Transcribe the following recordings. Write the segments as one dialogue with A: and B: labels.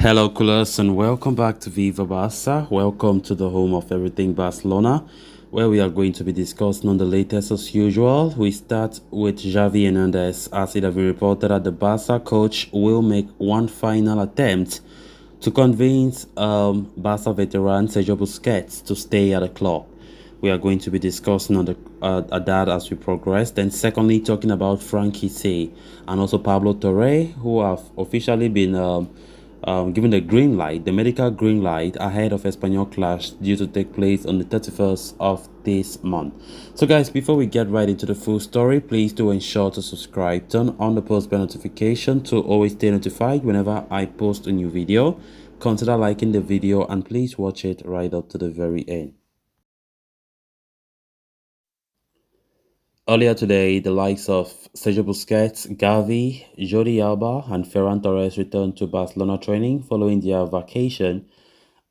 A: Hello, coolers, and welcome back to Viva Barca. Welcome to the home of everything Barcelona, where we are going to be discussing on the latest as usual. We start with Xavi Hernandez, as it has been reported that the Barca coach will make one final attempt to convince Barca veteran Sergio Busquets to stay at the club. We are going to be discussing on that as we progress. Then, secondly, talking about Frankie C and also Pablo Torre, who have officially been given the green light, the medical green light, ahead of Espanyol clash due to take place on the 31st of this month. So, guys, before we get right into the full story, please do ensure to subscribe, turn on the post bell notification to always stay notified whenever I post a new video. Consider liking the video and please watch it right up to the very end. Earlier today, the likes of Sergio Busquets, Xavi, Jordi Alba, and Ferran Torres returned to Barcelona training following their vacation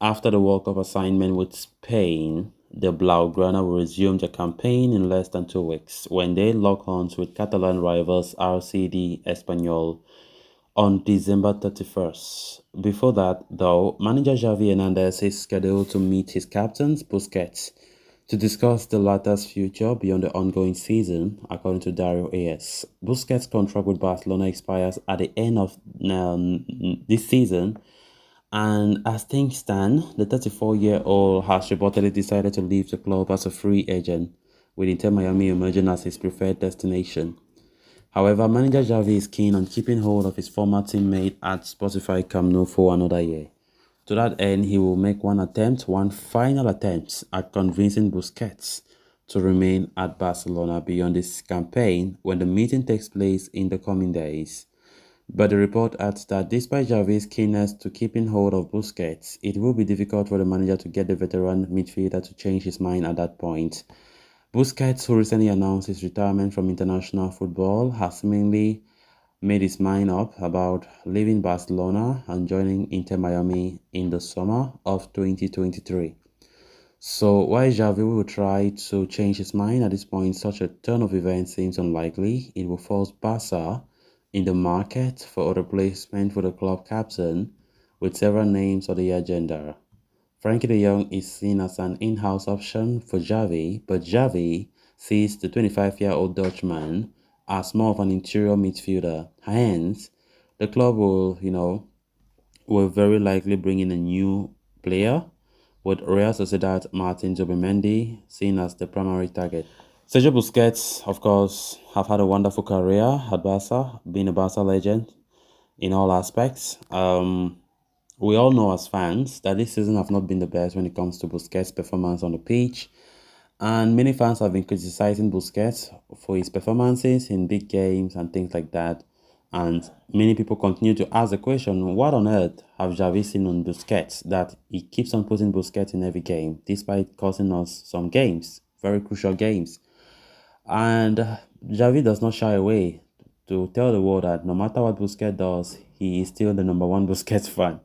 A: after the World Cup assignment with Spain. The Blaugrana will resume their campaign in less than 2 weeks when they lock horns with Catalan rivals RCD Espanyol on December 31st. Before that, though, manager Xavi Hernandez is scheduled to meet his captains, Busquets, to discuss the latter's future beyond the ongoing season, according to Dario AS. Busquets' contract with Barcelona expires at the end of this season, and as things stand, the 34-year-old has reportedly decided to leave the club as a free agent, with Inter Miami emerging as his preferred destination. However, manager Xavi is keen on keeping hold of his former teammate at Spotify Camp Nou for another year. To that end, he will make one final attempt at convincing Busquets to remain at Barcelona beyond this campaign when the meeting takes place in the coming days. But the report adds that despite Xavi's keenness to keeping hold of Busquets, it will be difficult for the manager to get the veteran midfielder to change his mind at that point. Busquets, who recently announced his retirement from international football, has seemingly made his mind up about leaving Barcelona and joining Inter Miami in the summer of 2023. So while Xavi will try to change his mind at this point, such a turn of events seems unlikely. It will force Barca in the market for a replacement for the club captain, with several names on the agenda. Frankie de Jong is seen as an in-house option for Xavi, but Xavi sees the 25-year-old Dutchman as more of an interior midfielder. Hence, the club will very likely bring in a new player, with Real Sociedad Martin Zubimendi seen as the primary target. Sergio Busquets, of course, have had a wonderful career at Barca, being a Barca legend in all aspects. We all know as fans that this season have not been the best when it comes to Busquets' performance on the pitch, and many fans have been criticizing Busquets for his performances in big games and things like that. And many people continue to ask the question, what on earth have Xavi seen on Busquets that he keeps on putting Busquets in every game, despite costing us some games, very crucial games. And Xavi does not shy away to tell the world that no matter what Busquets does, he is still the number one Busquets fan.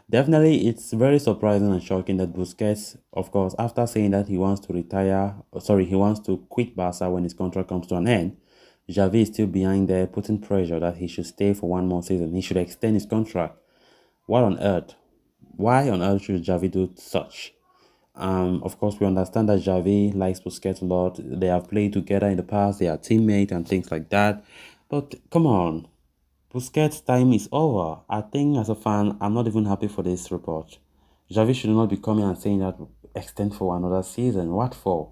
A: Definitely, it's very surprising and shocking that Busquets, of course, after saying that he wants to he wants to quit Barca when his contract comes to an end, Xavi is still behind there putting pressure that he should stay for one more season. He should extend his contract. What on earth? Why on earth should Xavi do such? Of course, we understand that Xavi likes Busquets a lot. They have played together in the past. They are teammates and things like that. But come on, Busquets' time is over. I think as a fan, I'm not even happy for this report. Xavi should not be coming and saying that extend for another season. What for?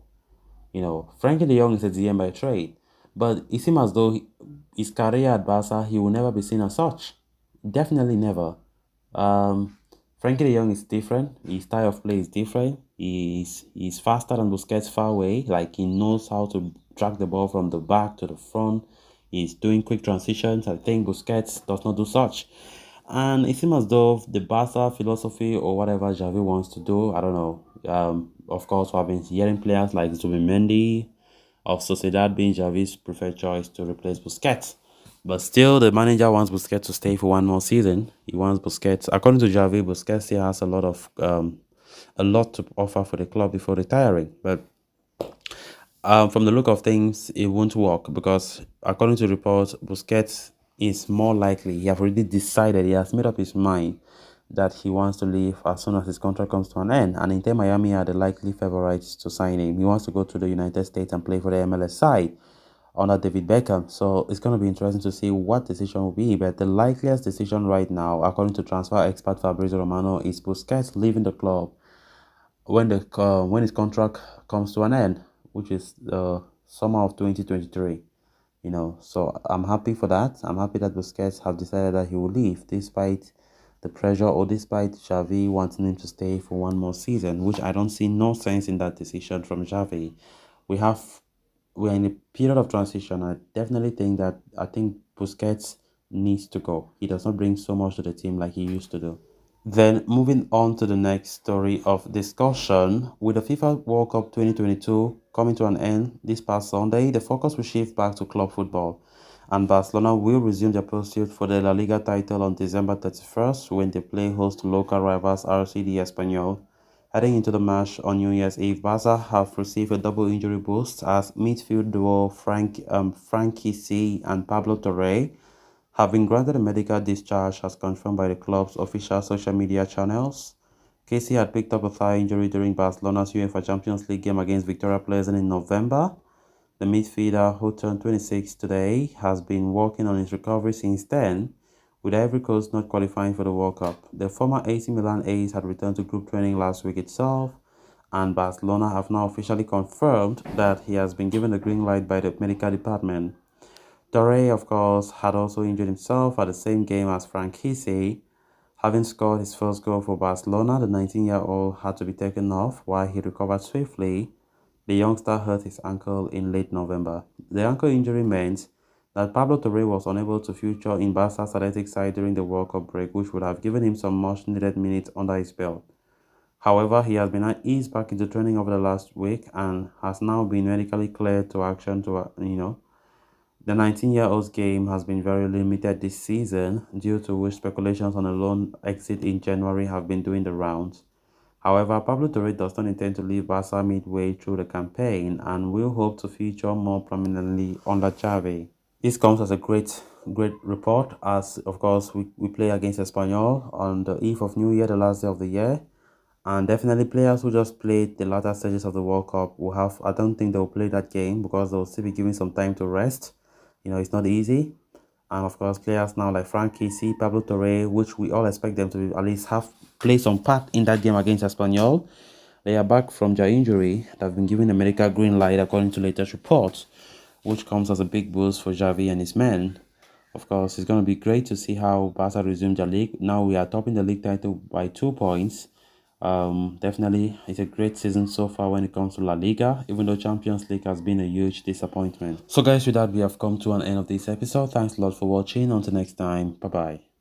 A: Frankie de Jong is a DM by trade, but it seems as though his career at Barca, he will never be seen as such. Definitely never. Frankie de Jong is different. His style of play is different. He's faster than Busquets far away. Like, he knows how to track the ball from the back to the front. He's doing quick transitions. I think Busquets does not do such. And it seems as though the Barca philosophy or whatever Xavi wants to do, I don't know. Of course, we've been hearing players like Zubimendi of Sociedad being Xavi's preferred choice to replace Busquets. But still, the manager wants Busquets to stay for one more season. He wants Busquets. According to Xavi, Busquets still has a lot to offer for the club before retiring. But from the look of things, it won't work because, according to reports, Busquets is more likely. He has already decided. He has made up his mind that he wants to leave as soon as his contract comes to an end, and Inter Miami are the likely favorites to sign him. He wants to go to the United States and play for the MLS side under David Beckham. So it's going to be interesting to see what decision will be. But the likeliest decision right now, according to transfer expert Fabrizio Romano, is Busquets leaving the club when his contract comes to an end, which is the summer of 2023. So I'm happy for that. I'm happy that Busquets have decided that he will leave despite the pressure or despite Xavi wanting him to stay for one more season, which I don't see no sense in that decision from Xavi. We have we're in a period of transition. I think Busquets needs to go. He does not bring so much to the team like he used to do. Then moving on to the next story of discussion, with the FIFA World Cup 2022 coming to an end this past Sunday, the focus will shift back to club football, and Barcelona will resume their pursuit for the La Liga title on December 31st when they play host to local rivals RCD Espanyol. Heading into the match on New Year's Eve, Barca have received a double injury boost as midfield duo Frankie C and Pablo Torre have been granted a medical discharge as confirmed by the club's official social media channels. Casey had picked up a thigh injury during Barcelona's UEFA Champions League game against Victoria Pleasant in November. The midfielder, who turned 26 today, has been working on his recovery since then, with Ivory Coast not qualifying for the World Cup. The former AC Milan ace had returned to group training last week itself, and Barcelona have now officially confirmed that he has been given the green light by the medical department. Torre, of course, had also injured himself at the same game as Franquise. Having scored his first goal for Barcelona, the 19-year-old had to be taken off while he recovered swiftly. The youngster hurt his ankle in late November. The ankle injury meant that Pablo Torre was unable to feature in Barca's athletic side during the World Cup break, which would have given him some much-needed minutes under his belt. However, he has been eased back into training over the last week and has now been medically cleared to action the 19-year-old's game has been very limited this season, due to which speculations on a loan exit in January have been doing the rounds. However, Pablo Torre does not intend to leave Barca midway through the campaign and will hope to feature more prominently under Xavi. This comes as a great report as, of course, we play against Espanyol on the eve of New Year, the last day of the year. And definitely players who just played the latter stages of the World Cup I don't think they'll play that game because they'll still be given some time to rest. It's not easy. And of course, players now like Frankie C, Pablo Torre, which we all expect them to at least have played some part in that game against Espanyol. They are back from their injury. They've been given a medical green light according to latest reports, which comes as a big boost for Xavi and his men. Of course, it's going to be great to see how Barca resume the league. Now we are topping the league title by 2 points. Definitely, it's a great season so far when it comes to La Liga, even though Champions League has been a huge disappointment. So guys, with that, we have come to an end of this episode. Thanks a lot for watching. Until next time, bye bye.